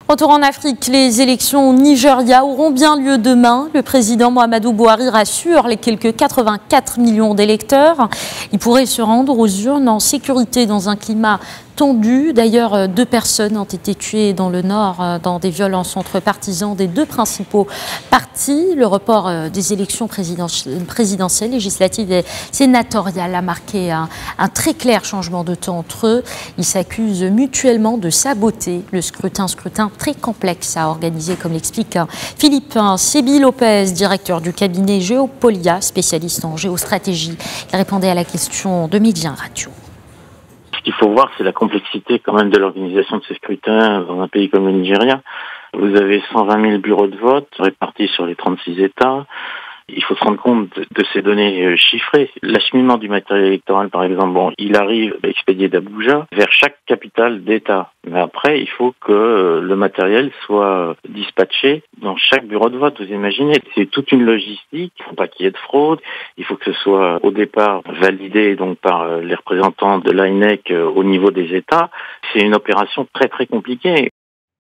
Retour en Afrique, les élections au Nigeria auront bien lieu demain. Le président Muhammadu Buhari rassure les quelques 84 millions d'électeurs. Ils pourraient se rendre aux urnes en sécurité dans un climat tendu. D'ailleurs, 2 personnes ont été tuées dans le nord dans des violences entre partisans des 2 principaux partis. Le report des élections présidentielles, législatives et sénatoriales a marqué un très clair changement de temps entre eux. Ils s'accusent mutuellement de saboter le scrutin très complexe à organiser, comme l'explique Philippe Sébi-Lopez, directeur du cabinet Géopolia, spécialiste en géostratégie. Il répondait à la question de Médien Radio. Ce qu'il faut voir, c'est la complexité quand même de l'organisation de ces scrutins dans un pays comme le Nigeria. Vous avez 120 000 bureaux de vote répartis sur les 36 États. Il faut se rendre compte de ces données chiffrées. L'acheminement du matériel électoral, par exemple, il arrive expédié d'Abuja vers chaque capitale d'État. Mais après, il faut que le matériel soit dispatché dans chaque bureau de vote. Vous imaginez, c'est toute une logistique. Il ne faut pas qu'il y ait de fraude. Il faut que ce soit au départ validé donc par les représentants de l'INEC au niveau des États. C'est une opération très très compliquée.